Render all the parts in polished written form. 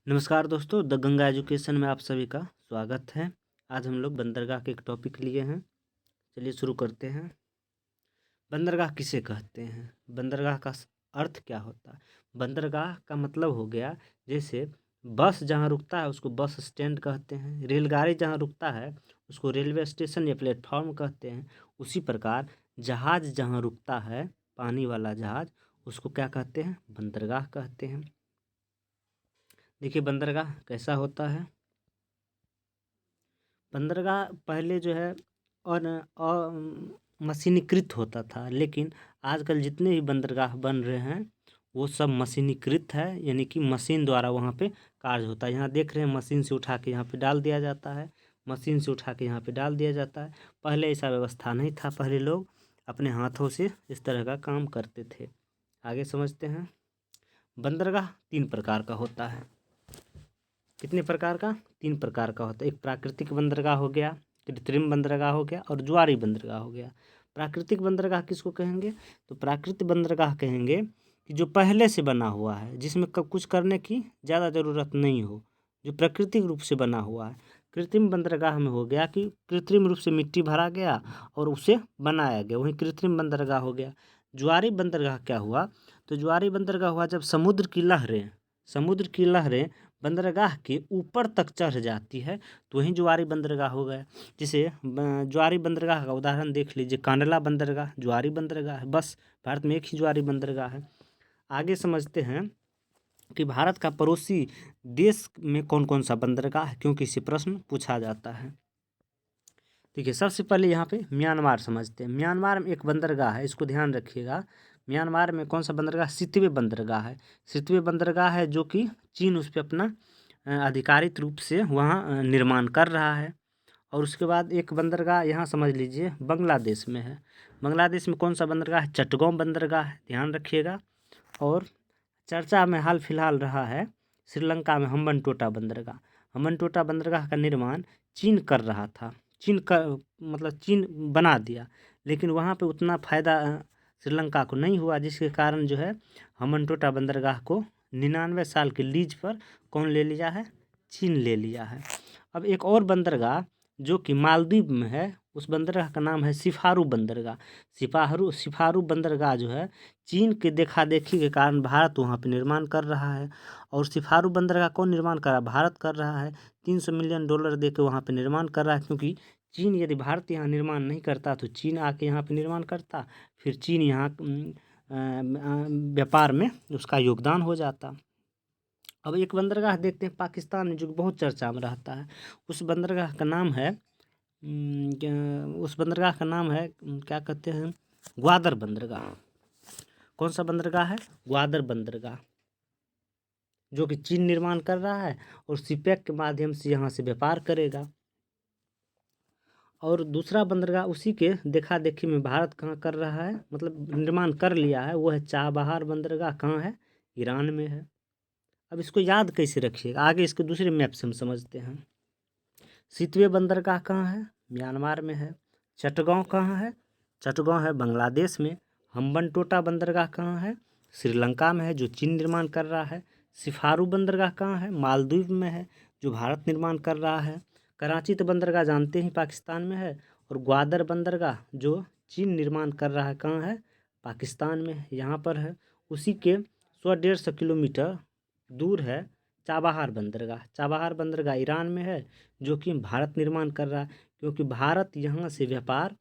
नमस्कार दोस्तों, the Ganga education में आप सभी का स्वागत है। आज हम लोग बंदरगाह के एक टॉपिक लिए हैं। चलिए शुरू करते हैं। बंदरगाह किसे कहते हैं? बंदरगाह का अर्थ क्या होता है? बंदरगाह का मतलब हो गया, जैसे बस जहाँ रुकता है उसको बस स्टैंड कहते हैं, रेलगाड़ी जहाँ रुकता है उसको रेलवे स्टेशन या प्लेटफॉर्म कहते हैं। उसी प्रकार जहाज जहाँ रुकता है, पानी वाला जहाज, उसको क्या कहते हैं? बंदरगाह कहते हैं। देखिए बंदरगाह कैसा होता है। बंदरगाह पहले जो है और मशीनीकृत होता था, लेकिन आजकल जितने भी बंदरगाह बन रहे हैं वो सब मशीनीकृत है, यानी कि मशीन द्वारा वहाँ पे कार्य होता है। यहाँ देख रहे हैं मशीन से उठा के यहाँ पे डाल दिया जाता है, मशीन से उठा के यहाँ पे डाल दिया जाता है। पहले ऐसा व्यवस्था नहीं था, पहले लोग अपने हाथों से इस तरह का काम करते थे। आगे समझते हैं। बंदरगाह 3 प्रकार का होता है। कितने प्रकार का? 3 प्रकार का होता है। एक प्राकृतिक बंदरगाह हो गया, कृत्रिम बंदरगाह हो गया और ज्वारी बंदरगाह हो गया। प्राकृतिक बंदरगाह किसको कहेंगे? तो प्राकृतिक बंदरगाह कहेंगे कि जो पहले से बना हुआ है, जिसमें कुछ करने की ज़्यादा ज़रूरत नहीं हो, जो प्राकृतिक रूप से बना हुआ है। कृत्रिम बंदरगाह में हो गया कि कृत्रिम रूप से मिट्टी भरा गया और उसे बनाया गया, वही कृत्रिम बंदरगाह हो गया। ज्वारी बंदरगाह क्या हुआ? तो ज्वारी बंदरगाह हुआ जब समुद्र की लहरें बंदरगाह के ऊपर तक चढ़ जाती है, तो वहीं ज्वारी बंदरगाह हो गया। जैसे ज्वारी बंदरगाह का उदाहरण देख लीजिए, कांडला बंदरगाह ज्वारी बंदरगाह है। बस भारत में एक ही ज्वारी बंदरगाह है। आगे समझते हैं कि भारत का पड़ोसी देश में कौन कौन सा बंदरगाह है, क्योंकि इसे प्रश्न पूछा जाता है। देखिए सबसे पहले यहाँ पे म्यांमार समझते हैं। म्यांमार में एक बंदरगाह है, इसको ध्यान रखिएगा। म्यांमार में कौन सा बंदरगाह? सितवे बंदरगाह है। सितवे बंदरगाह है जो कि चीन उस पर अपना आधिकारिक रूप से वहाँ निर्माण कर रहा है। और उसके बाद एक बंदरगाह यहाँ समझ लीजिए बांग्लादेश में है। बांग्लादेश में कौन सा बंदरगाह है? चटगांव बंदरगाह है, ध्यान रखिएगा। और चर्चा में हाल फिलहाल रहा है श्रीलंका में हम्बनटोटा बंदरगाह। हम्बनटोटा बंदरगाह का निर्माण चीन कर रहा था। चीन बना दिया, लेकिन वहाँ पे उतना फ़ायदा श्रीलंका को नहीं हुआ, जिसके कारण जो है हम्बनटोटा बंदरगाह को 99 साल के लीज पर कौन ले लिया है? चीन ले लिया है। अब एक और बंदरगाह जो कि मालदीव में है, उस बंदरगाह का नाम है सिफारू बंदरगाह। सिफारू बंदरगाह जो है चीन के देखा देखी के कारण भारत वहाँ पे निर्माण कर रहा है। और सिफारू बंदरगाह कौन निर्माण कर रहा है? भारत कर रहा है। $300 मिलियन दे के वहाँ पे निर्माण कर रहा है, क्योंकि चीन यदि भारत यहाँ निर्माण नहीं करता तो चीन आके यहाँ पे निर्माण करता, फिर चीन यहाँ व्यापार में उसका योगदान हो जाता। अब एक बंदरगाह देखते हैं पाकिस्तान में, जो बहुत चर्चा में रहता है। उस बंदरगाह का नाम है क्या कहते हैं? ग्वादर बंदरगाह। कौन सा बंदरगाह है? ग्वादर बंदरगाह, जो कि चीन निर्माण कर रहा है और सीपेक के माध्यम से यहाँ से व्यापार करेगा। और दूसरा बंदरगाह उसी के देखा देखी में भारत कहाँ कर रहा है, मतलब निर्माण कर लिया है, वो है चाबहार बंदरगाह। कहाँ है? ईरान में है। अब इसको याद कैसे रखिएगा, आगे इसके दूसरे मैप से हम समझते हैं। सितवे बंदरगाह कहाँ है? म्यांमार में है। चटगांव कहाँ है? चटगांव है बांग्लादेश में। हम्बनटोटा बंदरगाह कहाँ है? श्रीलंका में है, जो चीन निर्माण कर रहा है। सिफारू बंदरगाह कहाँ है? मालदीव में है, जो भारत निर्माण कर रहा है। कराची तो बंदरगाह जानते ही पाकिस्तान में है। और ग्वादर बंदरगाह जो चीन निर्माण कर रहा है, कहाँ है? पाकिस्तान में, यहाँ पर है। उसी के 100-150 किलोमीटर दूर है चाबहार बंदरगाह। चाबहार बंदरगाह ईरान में है, जो कि भारत निर्माण कर रहा है, क्योंकि भारत यहाँ से व्यापार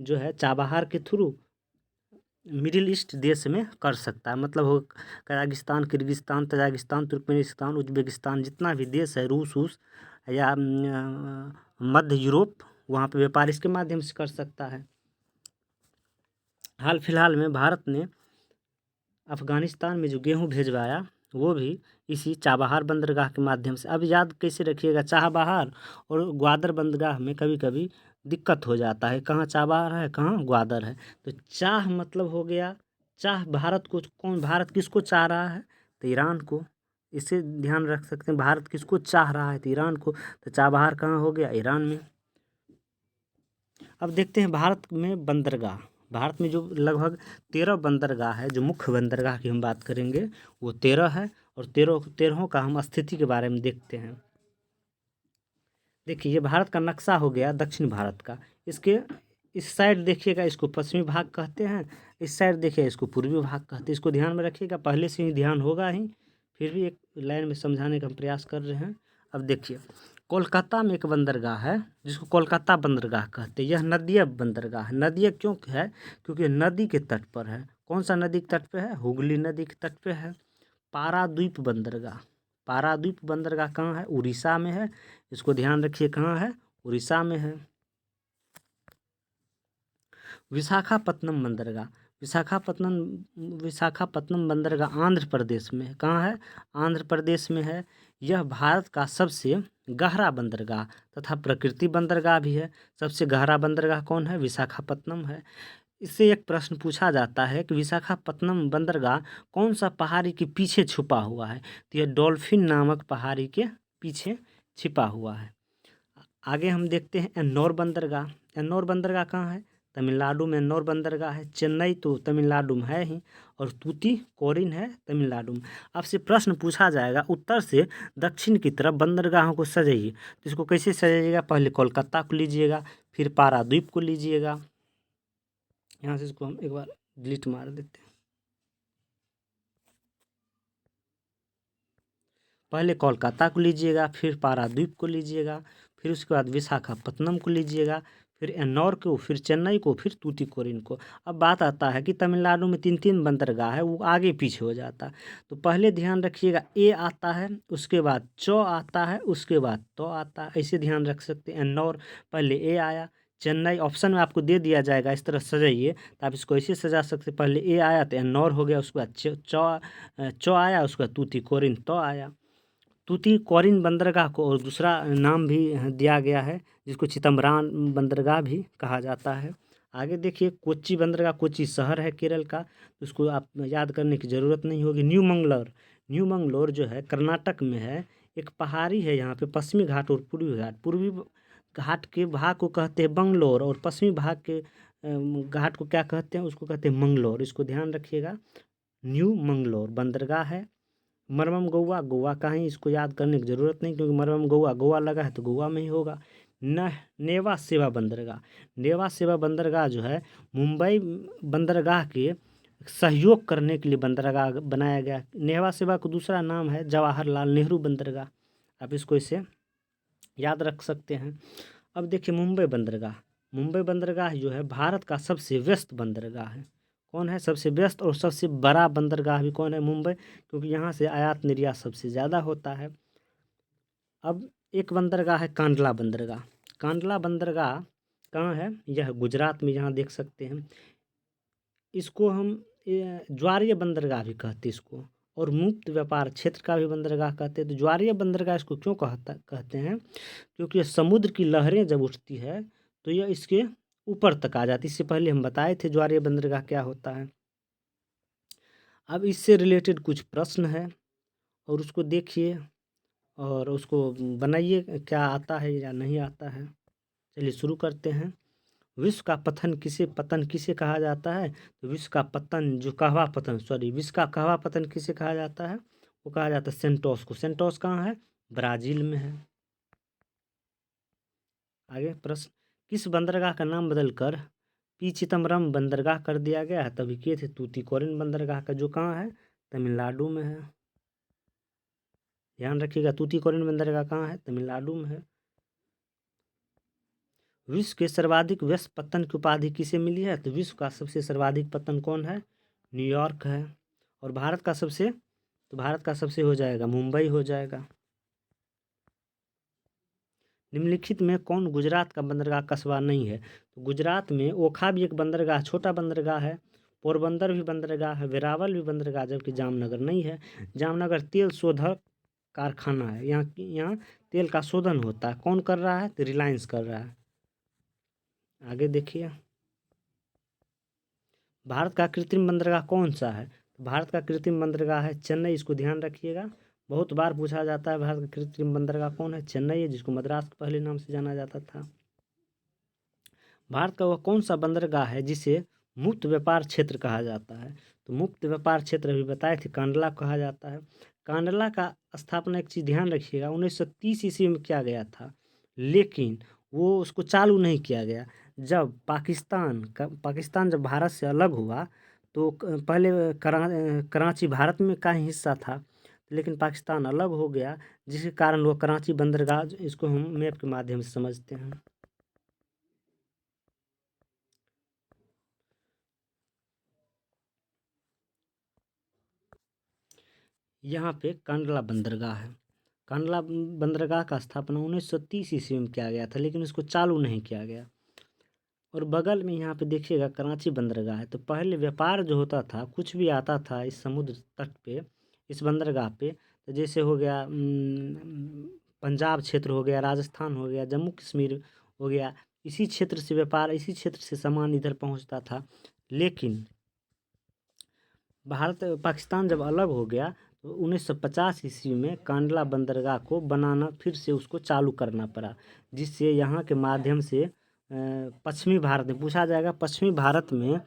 जो है चाबहार के थ्रू मिडिल ईस्ट देश में कर सकता है। मतलब हो Kazakhstan, Kyrgyzstan, Tajikistan, Turkmenistan, Uzbekistan, जितना भी देश है, रूस या मध्य यूरोप, वहाँ पे व्यापार इसके माध्यम से कर सकता है। हाल फिलहाल में भारत ने अफ़गानिस्तान में जो गेहूँ भेजवाया, वो भी इसी चाबहार बंदरगाह के माध्यम से। अब याद कैसे रखिएगा, चाबहार और ग्वादर बंदरगाह में कभी कभी दिक्कत हो जाता है, कहाँ चाबहार है कहाँ ग्वादर है। तो चाह मतलब हो गया, चाह भारत को, भारत किसको चाह रहा है? तो ईरान को। इसे ध्यान रख सकते हैं, भारत किसको चाह रहा है? तो ईरान को। तो चाबहार कहाँ हो गया? ईरान में। अब देखते हैं भारत में बंदरगाह। भारत में जो लगभग 13 बंदरगाह है, जो मुख्य बंदरगाह की हम बात करेंगे वो 13 है। और तेरहों का हम स्थिति के बारे में देखते हैं। देखिए, ये भारत का नक्शा हो गया दक्षिण भारत का। इसके इस साइड देखिएगा, इसको पश्चिमी भाग कहते हैं, इस साइड देखिए इसको पूर्वी भाग कहते हैं। इसको ध्यान में रखिएगा, पहले से ही ध्यान होगा ही, फिर भी एक लाइन में समझाने का हम प्रयास कर रहे हैं। अब देखिए, कोलकाता में एक बंदरगाह है जिसको कोलकाता बंदरगाह कहते हैं। यह नदीय बंदरगाह है। नदीय क्यों है? क्योंकि नदी के तट पर है। कौन सा नदी के तट पे है? हुगली नदी के तट पे है। पारादीप बंदरगाह, पारादीप बंदरगाह कहाँ है? उड़ीसा में है। इसको ध्यान रखिए, कहाँ है? उड़ीसा में है। विशाखापत्तनम बंदरगाह, विशाखापत्तनम बंदरगाह आंध्र प्रदेश में है। कहाँ है? आंध्र प्रदेश में है। यह भारत का सबसे गहरा बंदरगाह तथा प्रकृति बंदरगाह भी है। सबसे गहरा बंदरगाह कौन है? विशाखापत्तनम है। इससे एक प्रश्न पूछा जाता है कि विशाखापत्तनम बंदरगाह कौन सा पहाड़ी के पीछे छुपा हुआ है? तो यह डॉल्फिन नामक पहाड़ी के पीछे छिपा हुआ है। आगे हम देखते हैं एन्नौर बंदरगाह। एन्नौर बंदरगाह कहाँ है? तमिलनाडु में एन्नौर बंदरगाह है। चेन्नई तो तमिलनाडु में है ही, और तूतीकोरिन है तमिलनाडु में। आपसे प्रश्न पूछा जाएगा उत्तर से दक्षिण की तरफ बंदरगाहों को सजाइए, तो इसको कैसे सजाइएगा? पहले कोलकाता को लीजिएगा, फिर पारादीप को लीजिएगा। यहाँ से इसको हम एक बार डिलीट मार देते हैं। पहले कोलकाता को लीजिएगा, फिर पारादीप को लीजिएगा, फिर उसके बाद विशाखापत्तनम को लीजिएगा, फिर एन्नौर को, फिर चेन्नई को, फिर तूतीकोरिन को। अब बात आता है कि तमिलनाडु में 3-3 बंदरगाह है, वो आगे पीछे हो जाता है। तो पहले ध्यान रखिएगा, ए आता है, उसके बाद चौ आता है, उसके बाद तो आता है। ऐसे ध्यान रख सकते हैं। एन्नौर पहले ए आया, चेन्नई ऑप्शन में आपको दे दिया जाएगा, इस तरह सजाइए। तो आप इसको ऐसे सजा सकते हैं, पहले ए आया तो एन्नौर हो गया, उसके बाद चौ आया, उसके बाद तूतीकोरिन तो आया। तूतीकोरिन बंदरगाह को और दूसरा नाम भी दिया गया है, जिसको चिदम्बरान बंदरगाह भी कहा जाता है। आगे देखिए, कोच्चि बंदरगाह, कोच्चि शहर है केरल का, उसको आप याद करने की ज़रूरत नहीं होगी। न्यू मंगलोर, न्यू मंगलोर जो है कर्नाटक में है। एक पहाड़ी है यहाँ पे, पश्चिमी घाट और पूर्वी घाट। पूर्वी घाट के भाग को कहते हैं बंगलोर, और पश्चिमी भाग के घाट को क्या कहते हैं? उसको कहते हैं मंगलोर। इसको ध्यान रखिएगा। न्यू मंगलोर बंदरगाह है। मरमम गोवा, गोवा का ही, इसको याद करने की ज़रूरत नहीं, क्योंकि मरमम गोवा, गोवा लगा है तो गोवा में ही होगा। न नेवा सेवा बंदरगाह, नेवा सेवा बंदरगाह जो है मुंबई बंदरगाह के सहयोग करने के लिए बंदरगाह बनाया गया। नेवा सेवा को दूसरा नाम है जवाहरलाल नेहरू बंदरगाह। आप इसको इसे याद रख सकते हैं। अब देखिए, मुंबई बंदरगाह, मुंबई बंदरगाह जो है भारत का सबसे व्यस्त बंदरगाह है। कौन है सबसे व्यस्त और सबसे बड़ा बंदरगाह भी? कौन है? मुंबई, क्योंकि यहाँ से आयात निर्यात सबसे ज़्यादा होता है। अब एक बंदरगाह है कांडला बंदरगाह। कांडला बंदरगाह कहाँ है? यह गुजरात में, यहाँ देख सकते हैं। इसको हम ज्वारीय बंदरगाह भी कहते हैं इसको, और मुक्त व्यापार क्षेत्र का भी बंदरगाह कहते हैं। तो ज्वारीय बंदरगाह इसको क्यों कहते हैं? क्योंकि समुद्र की लहरें जब उठती है तो यह इसके ऊपर तक आ जाती है। इससे पहले हम बताए थे ज्वारीय बंदरगाह क्या होता है। अब इससे रिलेटेड कुछ प्रश्न है, और उसको देखिए और उसको बनाइए, क्या आता है या नहीं आता है। चलिए शुरू करते हैं। विश्व का पतन किसे कहा जाता है? तो विश्व का पतन, जो कहवा पतन, सॉरी, विश्व का कहवा पतन किसे कहा जाता है? वो कहा जाता है सेंटोस को। सेंटोस कहाँ है? ब्राज़ील में है। आगे प्रश्न, किस बंदरगाह का नाम बदलकर पी चिदम्बरम बंदरगाह कर दिया गया है? तभी किए थे तूतीकोरिन बंदरगाह का, जो कहाँ है? तमिलनाडु में है। ध्यान रखिएगा, तूतीकोरिन बंदरगाह कहाँ है? तमिलनाडु में है। विश्व के सर्वाधिक व्यस्त पत्तन की उपाधि किसे मिली है? तो विश्व का सबसे सर्वाधिक पत्तन कौन है? न्यूयॉर्क है। और भारत का सबसे, तो भारत का सबसे हो जाएगा मुंबई हो जाएगा। निम्नलिखित में कौन गुजरात का बंदरगाह कस्बा नहीं है? तो गुजरात में ओखा भी एक बंदरगाह, छोटा बंदरगाह है। पोरबंदर भी बंदरगाह है, वेरावल भी बंदरगाह, जबकि जामनगर नहीं है। जामनगर तेल शोधक कारखाना है, यहाँ तेल का शोधन होता है। कौन कर रहा है? तो रिलायंस कर रहा है। आगे देखिए, भारत का कृत्रिम बंदरगाह कौन सा है? तो भारत का कृत्रिम बंदरगाह है चेन्नई। इसको ध्यान रखिएगा, बहुत बार पूछा जाता है भारत का कृत्रिम बंदरगाह कौन है? चेन्नई है, जिसको मद्रास के पहले नाम से जाना जाता था। भारत का वह कौन सा बंदरगाह है जिसे मुक्त व्यापार क्षेत्र कहा जाता है? तो मुक्त व्यापार क्षेत्र अभी बताए थे, कांडला कहा जाता है। कांडला का स्थापना एक चीज़ ध्यान रखिएगा 1930 ईस्वी में किया गया था, लेकिन वो उसको चालू नहीं किया गया। जब पाकिस्तान जब भारत से अलग हुआ तो पहले कराची भारत में का ही हिस्सा था, लेकिन पाकिस्तान अलग हो गया, जिसके कारण वो कराची बंदरगाह, इसको हम मैप के माध्यम से समझते हैं। यहाँ पे कांडला बंदरगाह है। कांडला बंदरगाह का स्थापना 1930 ईस्वी में किया गया था, लेकिन उसको चालू नहीं किया गया। और बगल में यहाँ पे देखिएगा कराची बंदरगाह है। तो पहले व्यापार जो होता था, कुछ भी आता था इस समुद्र तट पे, इस बंदरगाह पे, तो जैसे हो गया पंजाब क्षेत्र हो गया, राजस्थान हो गया, जम्मू कश्मीर हो गया, इसी क्षेत्र से व्यापार, इसी क्षेत्र से सामान इधर पहुँचता था। लेकिन भारत पाकिस्तान जब अलग हो गया तो 1950 ईस्वी में कांडला बंदरगाह को बनाना, फिर से उसको चालू करना पड़ा, जिससे यहाँ के माध्यम से पश्चिमी भारत में पूछा जाएगा, पश्चिमी भारत में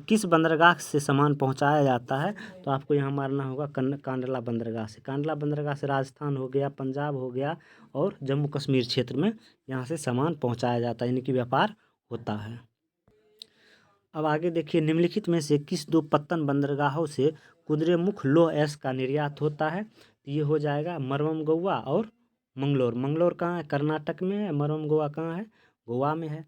किस बंदरगाह से सामान पहुँचाया जाता है, तो आपको यहाँ मारना होगा कांडला बंदरगाह से। कांडला बंदरगाह से राजस्थान हो गया, पंजाब हो गया और जम्मू कश्मीर क्षेत्र में यहाँ से सामान पहुँचाया जाता है, यानी कि व्यापार होता है। अब आगे देखिए, निम्नलिखित में से किस दो पत्तन बंदरगाहों से कुद्रेमुख लौह अयस्क का निर्यात होता है? तो ये हो जाएगा मरवम-गौवा और मंगलोर। मंगलोर कहाँ है? कर्नाटक में है। मरवम-गौवा कहाँ है? गोवा में है।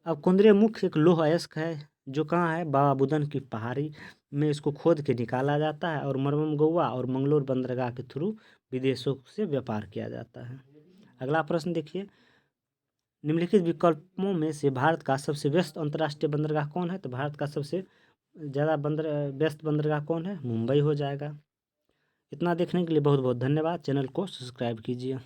अब कुद्रेमुख एक लौह अयस्क है जो कहाँ है? बाबा बुदन की पहाड़ी में इसको खोद के निकाला जाता है, और मरवम-गौवा और मंगलोर बंदरगाह के थ्रू विदेशों से व्यापार किया जाता है। अगला प्रश्न देखिए, निम्नलिखित विकल्पों में से भारत का सबसे व्यस्त अंतर्राष्ट्रीय बंदरगाह कौन है? तो भारत का सबसे ज़्यादा व्यस्त बंदरगाह कौन है? मुंबई हो जाएगा। इतना देखने के लिए बहुत बहुत धन्यवाद। चैनल को सब्सक्राइब कीजिए।